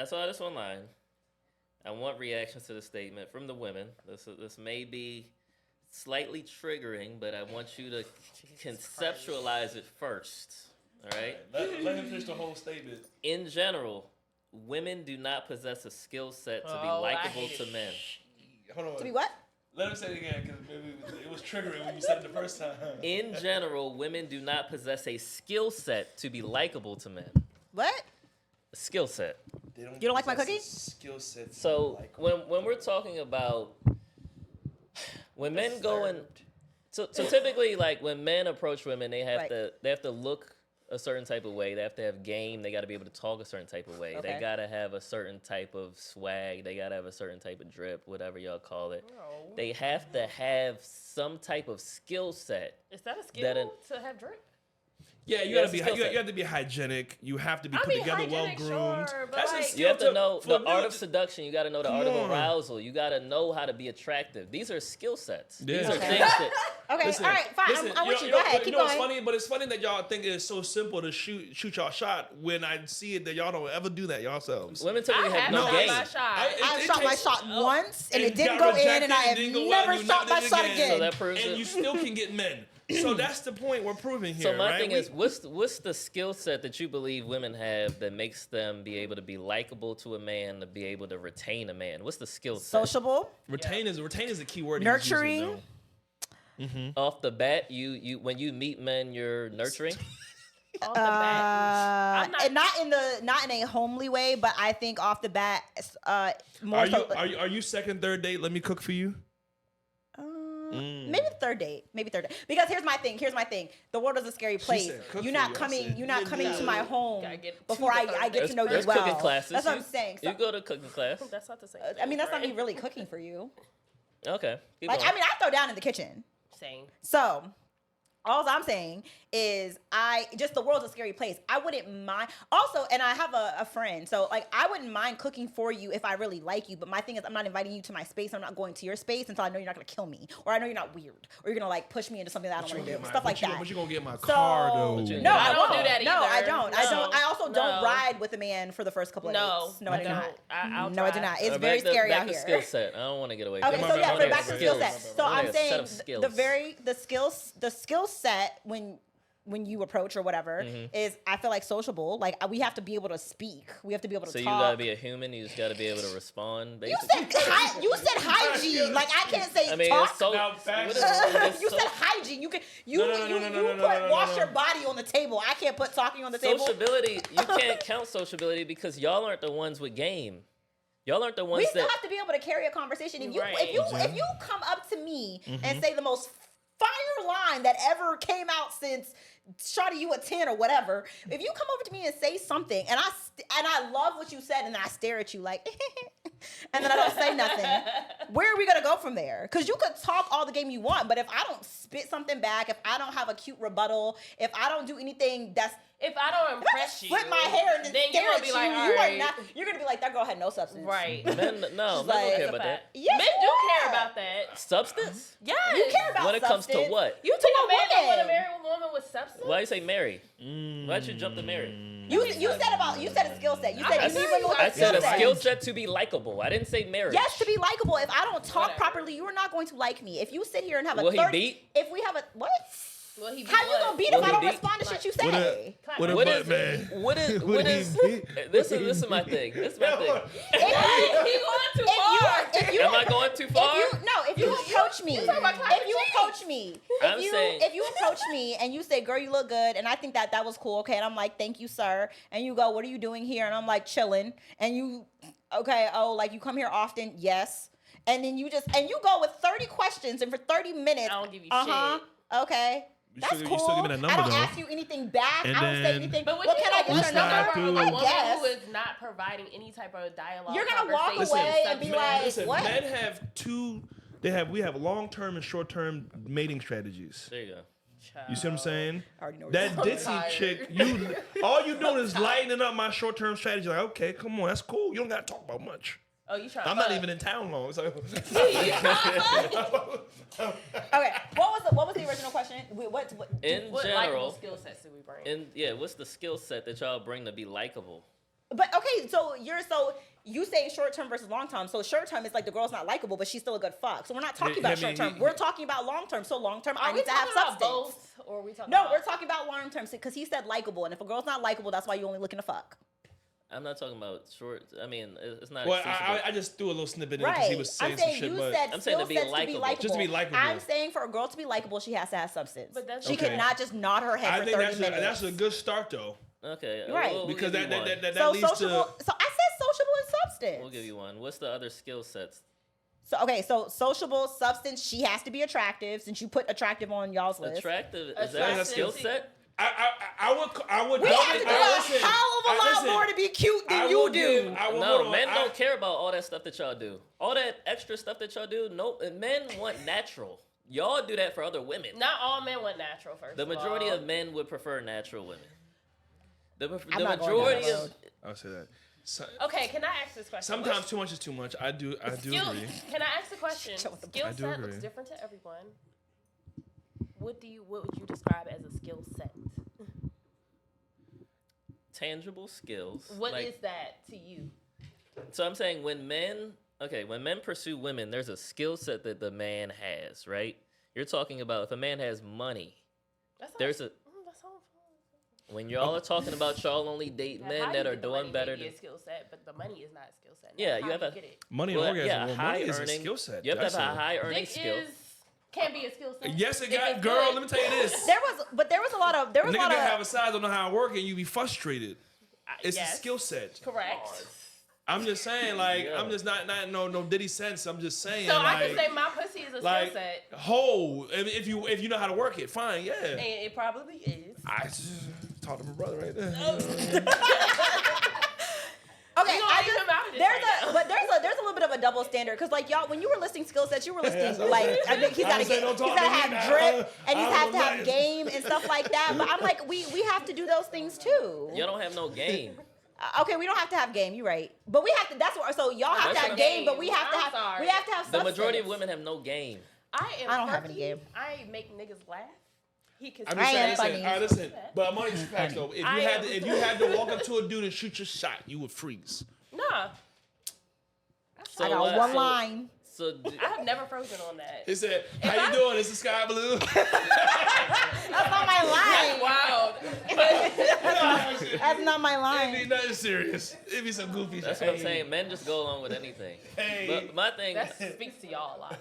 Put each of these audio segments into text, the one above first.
I saw this online. I want reactions to the statement from the women. This may be slightly triggering, but I want you to conceptualize it first. All right? Let him finish the whole statement. In general, women do not possess a skill set to be likable to men. Hold on. To be what? Let him say it again, because maybe it was triggering when you said it the first time. In general, women do not possess a skill set to be likable to men. What? A skill set. You don't like my cookie? Skill set. So when we're talking about when men go and so typically like when men approach women, they have to look a certain type of way. They have to have game. They got to be able to talk a certain type of way. Okay. They got to have a certain type of swag. They got to have a certain type of drip, whatever y'all call it. Oh. They have to have some type of skill set. Is that a skill to have drip? Yeah, you gotta be. You have to be hygienic. You have to be put together, well groomed. Sure, That's like, a skill. You have to know the for art me of seduction. You got to know the art of arousal. You got to know how to be attractive. These are skill sets. Yeah. These are Okay. things that. Okay, Listen, all right, fine. listen, I'm with you. Go ahead, keep what's going. funny? But it's funny that y'all think it's so simple to shoot y'all shot when I see it that y'all don't ever do that yourselves. Women typically have no no game. my shot. I've shot my shot once, and it didn't got go in, and rejected, I it have didn't go well, never and you shot knocked my it shot again. again. So that proves And it. you still can get men. So that's the point we're proving here. So my right? thing is, what's the skill set that you believe women have that makes them be able to be likable to a man, to be able to retain a man? What's the skill set? Sociable, retain is a key word. nurturing. Off the bat, you when you meet men, you're nurturing. Off the bat. And not in a homely way, but I think off the bat, more. Are you second, third date? Let me cook for you. Maybe third date. Because here's my thing. The world is a scary place. said, "Cook You're for not you." I coming. said, You're not coming to my home Gotta get to before the I get to know you There's well. cooking classes. That's what I'm saying. So, You go to cooking class. That's not the same. I mean, that's not me really cooking for you. Okay. Keep Like, going. I mean, I throw down in the kitchen. Same. So, all I'm saying is the world's a scary place. I wouldn't mind. Also, and I have a friend, so like I wouldn't mind cooking for you if I really like you. But my thing is, I'm not inviting you to my space. I'm not going to your space until I know you're not gonna kill me, or I know you're not weird, or you're gonna like push me into something that I don't want to do. Stuff like that. But you gonna get my So, car though? No, I don't won't. do that No, I either. don't. No. I also don't No. ride with a man for the first couple of dates. No, I do not. I'll No, I do try. not. It's Back very to- scary back out to here. skill set. I don't want to get away from Okay, it. so yeah, bad. back to skill set. So Only I'm a set saying of skills. the skill set when you approach or whatever is I feel like sociable. Like we have to be able to speak. We have to be able to So talk. you gotta be a human. You just gotta be able to respond. You Basically. said you said hygiene. Like I can't say I mean, talk. it's so. Now, what facts. is- it's You so- said hygiene. You can you No, put wash your body on the table. I can't put talking on the table. Sociability. You can't count sociability because y'all aren't the ones with game. Y'all aren't the ones We still that. have to be able to carry a conversation. If you Right. if you come up to me and say the most fire line that ever came out since Shawty you a 10 or whatever, if you come over to me and say something and I love what you said and then I stare at you like and then I don't say nothing, where are we gonna go from there? Because you could talk all the game you want, but if I don't spit something back, if I don't have a cute rebuttal, if I don't do anything that's If I don't impress you, flip my hair and then then stare you're gonna at be you, like, you are alright. not. You're gonna be like, that girl had no substance. Right. Men, no, men don't like- care about that. Yes, Men you do are. care about that. Substance? Yes. You care about When it comes to substance. what? You think To a man don't want to woman. marry a woman with substance? Why you say marry? Why'd you jump to marry? You said a skill set. You said I you need women with I a said skill a set. skill set to be likable. I didn't say marriage. Yes, to be likable. If I don't talk Whatever. properly, you are not going to like me. If you sit here and have a Will he 30, beat? if we have a what? Well, he How you gonna beat Will if he I don't beat? respond to shit you What say? What a What butt is man. what is what is this is my thing. This is my thing. He going too far. If you Am I going too far? If you approach me, talking about climate if you change. approach me, I'm saying- if you approach me and you say, "Girl, you look good," and I think that was cool, okay, and I'm like, "Thank you, sir," and you go, "What are you doing here?" and I'm like, "Chilling," and you, okay, oh, like you come here often, yes, and then you go with 30 questions, and for 30 minutes, I don't give you okay. You That's still- cool. you still give me that number, I don't though. ask you anything back. And I don't say then- anything. But when What you can I get want your a number? slide from a through. woman I guess. who is not providing any type of dialogue, You're gonna walk conversation, away and be substance. like, Listen, what? men have two. We have long-term and short-term mating strategies. There you go. You see what I'm saying? I already know what That you're ditzy tired. chick, all you doing is lightening up my short-term strategy. Like, okay, come on, that's cool. You don't gotta talk about much. Oh, you trying? I'm not even in town long. So. Okay, what was the original question? What In What general, likable skill sets do we bring? what's the skill set that y'all bring to be likable? But okay, so you say short term versus long term. So short term is like the girl's not likable, but she's still a good fuck. So we're not talking about short term. We're talking about long term. So long term, I Are we need to have talking about substance. both, or are we talking? No, about... we're talking about long term because he said likable, and if a girl's not likable, that's why you only looking to fuck. I'm not talking about short. I mean, it's not. Well, I just threw a little snippet in because he was saying I'm some saying shit. you But said I'm saying to be skill sets likable. Just to be likable. I'm saying for a girl to be likable, she has to have substance. But that's she okay. cannot just nod her head I for think 30 minutes. that's a good start though. Okay. Right. We'll Because give you one. that So leads sociable. to. So I said sociable and substance. We'll give you one. What's the other skill sets? So okay, so sociable, substance. She has to be attractive since you put attractive on y'all's list. Attractive. Is that a Attractive. skill set? I would. We have to do a listen, hell of a lot listen, more to be cute I than you will do. give- I will- No, hold on, men I- don't care about all that stuff that y'all do. All that extra stuff that y'all do. Nope. Men want natural. Y'all do that for other women. Not all men want natural. First, The majority all. of men would prefer natural women. The I'm not going down majority that of road. I'll say that. So, Okay, can I ask this question? sometimes too much is too much. I do Skill- agree. Can I ask a question? Shut the- Skill I do set agree. looks different to everyone. What would you describe as a skill set? tangible skills. What like, is that to you? So I'm saying when men pursue women, there's a skill set that the man has, right? You're talking about if a man has money. That's There's a that's all. when y'all are talking about y'all only date men How that you are get the doing money better may be than a skill set, but the money is not a skill set. Yeah, How you have do a- get it. Money well, and orgasm. yeah, Well, high money is a earning skill set. You have to have That's a high earning Dick skill. can be a skill set. Yes, it If got. it's Girl, good. let me tell you this. There was a lot of Nigga that have a size don't know how to work and you be frustrated. It's Yes. a skill set. Correct. I'm just saying, like, Yeah. I'm just not no Diddy sense. I'm just saying, So like, I can say my pussy is a like, skill set, ho. I mean, if you know how to work it, fine, yeah. and it probably is. I talked to my brother right there. Okay, We gonna leave him out of this right now. there's a little bit of a double standard because like y'all when you were listing skill sets you were listing that's what I'm like saying. I think he's I gotta was saying, get don't he's talk gotta to me have now. drip and he's I have don't to have know. game and stuff like that. But I'm like we have to do those things too. Y'all don't have no game. Okay, we don't have to have game. You're right, but we have to. That's what. So y'all have That's to what have I'm game, but we have to I'm have. sorry. We have to have. The Substance. majority of women have no game. I am. I don't have quirky. any game. I make niggas laugh. He can. I'm I just am saying, funny. listen, all right, listen. But I'm only facts though. If I am. you had to walk up to a dude and shoot your shot, you would freeze. Nah, So I got what- one so- line. So I have never frozen on that. He said, "How I- you doing? Is the sky blue?" That's not my line. Wild. That's not my It'd be line. nothing serious. It'd be some goofy that's shit. what I'm saying. Men just go along with anything. Hey. But my thing, That speaks to y'all a lot.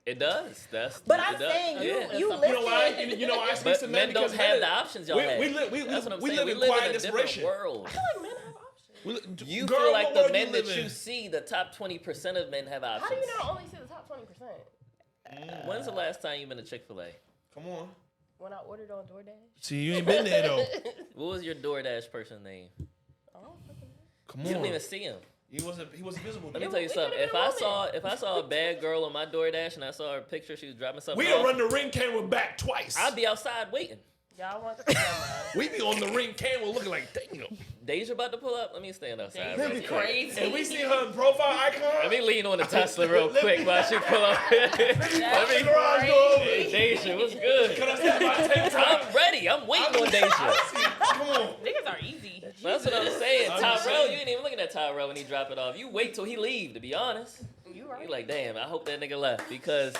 it does. But it I'm does. saying Yeah. you You know why? listed. You know why I speak But to men don't because have the options y'all have. we That's what I'm saying. live We in live quiet in a different desperation. world. I feel like men have options. You Girl, feel like what the world men you that live you in? see, the top 20% of men have options. How do you not only see the top 20%? When's the last time you've been to Chick-fil-A? Come on. When I ordered on DoorDash? See, you ain't been there though. What was your DoorDash person name? Oh, fucking Come You on. didn't even see him. He wasn't visible. Let me It- tell you it something. could've If been a I saw a bad girl on my DoorDash and I saw her picture, she was dropping something We'll off, run the ring camera back twice. I'd be outside waiting. y'all want the camera. We be on the ring camera looking like, damn. Deja about to pull up. Let me stand outside. That's real quick. crazy. And we see her profile icon. Let me lean on the Tesla real quick while she pull up. Let Watch me. the garage door open. Hey, Deja, what's good? Can I stand by tape time? I'm ready. I'm waiting on Deja. Come on. Niggas are easy. That's what I'm saying. I'm Tyrell, saying. you ain't even looking at Tyrell when he drop it off. You wait till he leave, to be honest. You right. You like, damn, I hope that nigga left because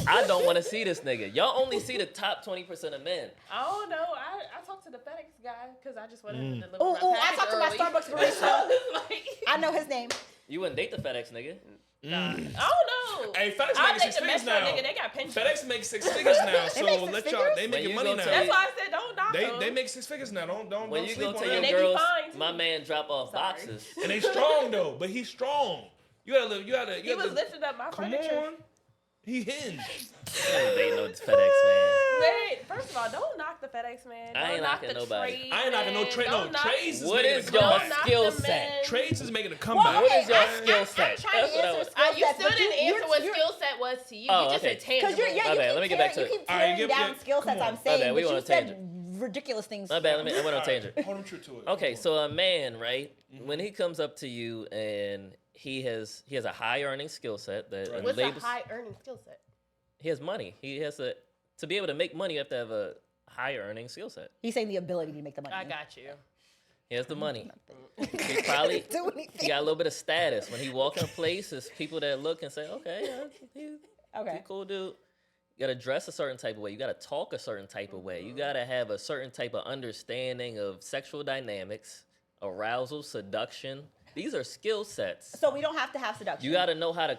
I don't want to see this nigga. Y'all only see the top 20% of men. I don't know. I talked to the FedEx guy because I just wanted him to deliver Ooh, my ooh, I package talked to my early. Starbucks barista. Like, I know his name. You wouldn't date the FedEx nigga. I don't know. Hey, FedEx I making think 6 the figures Metro now. nigga, they got pensions. FedEx makes 6 figures now, so make 6 let figures? y'all. They When making you money go now. to- That's why I said don't knock them. They make 6 figures now. Don't When you sleep go on to that. your they be girls, fine, too. my man drop off Sorry. boxes. And they strong though, but he's strong. You gotta live. You gotta. He was lifting up my Come furniture. on. He hinged. They know it's FedEx man. Wait, first of all, don't knock the FedEx man. I Don't ain't knock knocking the nobody. trade I ain't knocking no man. trade. No, Don't knock- trades is What making is a your comeback. knock skill the set? men. Trades is making a comeback. Well, What okay, is your I'm skill trying set? to That's what I answer was- skill You sets, still but didn't answer what you're- skill set was to you. Oh, You just okay. said tangible. Because My bad, let me get back to you it. keep All right, tearing give- down yeah, skill sets. come I'm on. saying, bad, we but on you a said tangent. ridiculous things. My bad, I went on a tangent. Hold him true to it. Okay, so a man, right? When he comes up to you and he has a high earning skill set that Right. What's labels, a high earning skill set? he has money. He has to be able to make money. You have to have a high earning skill set. He's saying the ability to make the money. I got you. He has the money. He probably Do anything. he got a little bit of status. When he walk in a place, there's people that look and say, okay, he's Okay. a cool dude. You gotta dress a certain type of way. You gotta talk a certain type of way. You gotta have a certain type of understanding of sexual dynamics, arousal, seduction. These are skill sets. So we don't have to have seduction. You gotta know how to.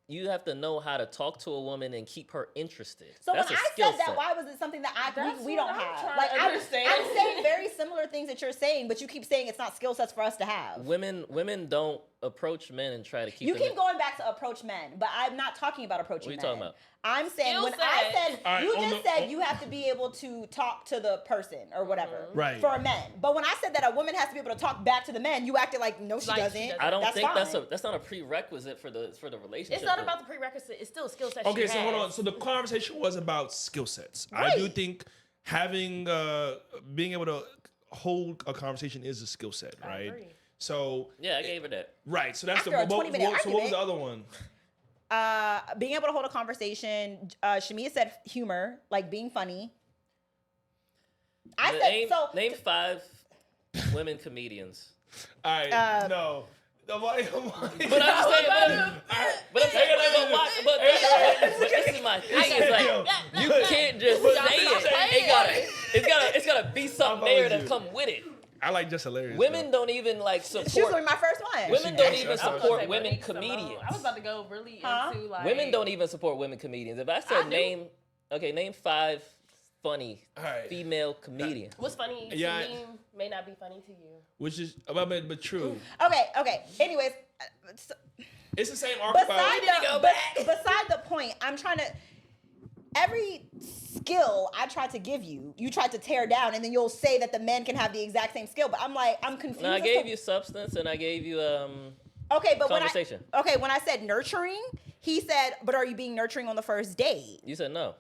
You have to know how to talk to a woman and keep her interested. So That's when a I skill said that, set. why was it something that That's we what don't I'm have? trying Like to understand. I'm saying very similar things that you're saying, but you keep saying it's not skill sets for us to have. Women don't approach men and try to keep. You them keep going back to approach men, but I'm not talking about approaching men. What are you talking about? I'm saying Skill when set. I said All right, you on just the- said you have to be able to talk to the person or whatever Right. for a man. But when I said that a woman has to be able to talk back to the men, you acted like no, she Like she doesn't. doesn't. I don't think fine. that's not a prerequisite for the relationship. It's not about the prerequisite. It's still a skill set. Okay, she so hold has. on. So the conversation was about skill sets. I do Right. think having being able to hold a conversation is a skill set, I right? agree. So Yeah, I gave her that. right. So that's After the a 20-minute so what was argument. the other one? Being able to hold a conversation. Shamia said humor, like being funny. I said Name 5 women comedians. All right, no. Nobody. But I'm just saying, but this is my thing. It's like you can't just say it. It's gotta be something there to come with it. I like just hilarious. Women don't even like she was support. gonna be my first one. Women don't She- even I was I was support about to say women Monique Simone. comedians. I was about to go really Huh? into like Women don't even support women comedians. If I said do. name 5 funny All right. female comedians. What's funny Yeah, to me may not be funny to you. Which is but true. Okay. Anyways, so, It's the same arc beside about. beside the point, I'm trying to. Every skill I try to give you, you try to tear down, and then you'll say that the men can have the exact same skill. But I'm like, I'm confused. No, I as gave to- you substance and I gave you okay, but conversation. when I said nurturing, he said, "But are you being nurturing on the first date?" You said no.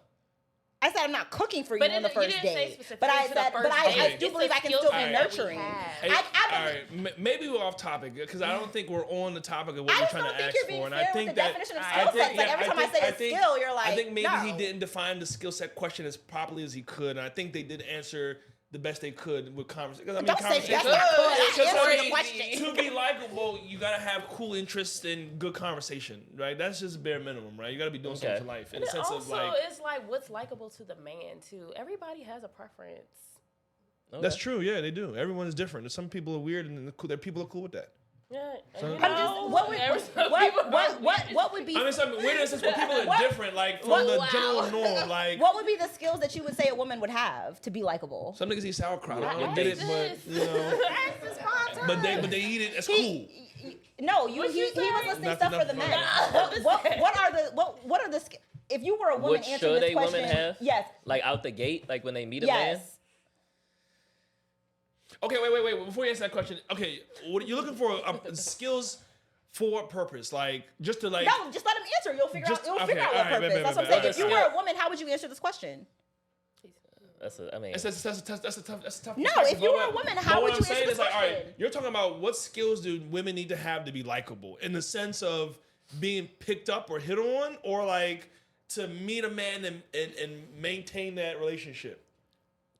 I said, "I'm not cooking for you But on the you first didn't say date." specifically But I to the said, first but I date. do It's believe a I can skill still set be that we nurturing. have. Hey, I all right, maybe we're off topic because I don't think we're on the topic of what I you're just trying don't to think ask you're being for, and fair I think with the that definition of I skill think- sets. Like yeah, every time I say a think- skill, you're like, I think maybe he no. didn't define the skill set question as properly as he could, and I think they did answer the best they could with conversation. I mean, Don't say conversation- best I could. I Because, answered I the mean, question. to be likable, you gotta have cool interests and good conversation, right? That's just bare minimum, right? You gotta be doing something Okay. with life in And the it sense also of like. it's like what's likable to the man too. Everybody has a preference. Okay. That's true. Yeah, they do. Everyone is different. Some people are weird, and there people are cool with that. Yeah, So- you I'm just know, what would every- some people are weird. what would be I mean, some weird in the sense where people are What- different, like from what- the wow. general norm. Like what would be the skills that you would say a woman would have to be likable? some niggas eat sauerkraut. I don't know Ask what did it, this. but you know, Ask this sponsor. but they eat it. It's cool. No, What'd he you was say? listing Nothing stuff for up the front. men. What are the if you were a woman What answering should this a question? woman have? Yes. Like out the gate, like when they meet a man. Yes. Okay, wait. Before you answer that question, okay, what you're looking for skills for a purpose, like just to like. No, just let him answer. You'll figure Just- out. You'll okay, figure out all what right, purpose. bet, That's what I'm bet, saying. If bet. you were a woman, how would you answer this question? That's a, I mean, That's a tough. No, perspective, if you but were a what- woman, but how what would I'm you saying answer is this like, all right, question? you're talking about what skills do women need to have to be likable in the sense of being picked up or hit on, or like to meet a man and maintain that relationship.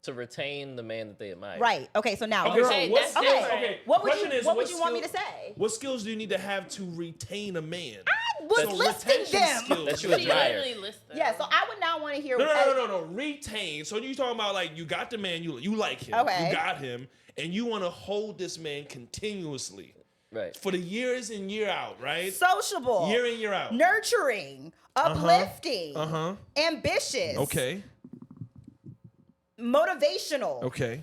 to retain the man that they admire. Right. Okay. So now. Okay, you're- so Okay, what that's skills? different. Okay, What would question you? is, What would you want me to skill- say? What skills do you need to have to retain a man? I was So listing retention them. skills. That you She admire. literally listed. Yeah. So I would not want to hear. No. Retain. So you talking about like you got the man, you like him, Okay. you got him, and you want to hold this man continuously Right. for the years in year out, right? Sociable. Year in year out. Nurturing. Uplifting. Ambitious. Okay. Motivational. Okay.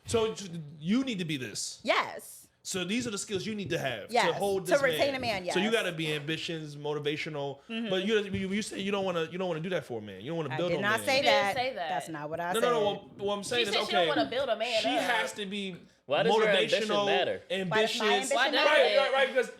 So you need to be this. Yes. So these are the skills you need to have to Yes, hold to this retain man. a man, So you yes. got to be ambitious, motivational. But you say you don't want to do that for a man. You don't want to I build did on not man. say didn't that. say that. That's not what I No, said. no. What I'm saying She is said okay. she don't want to build a man She up. has to be Why does your ambition motivational, matter? ambitious. ambition Why does matter? it? Right. Because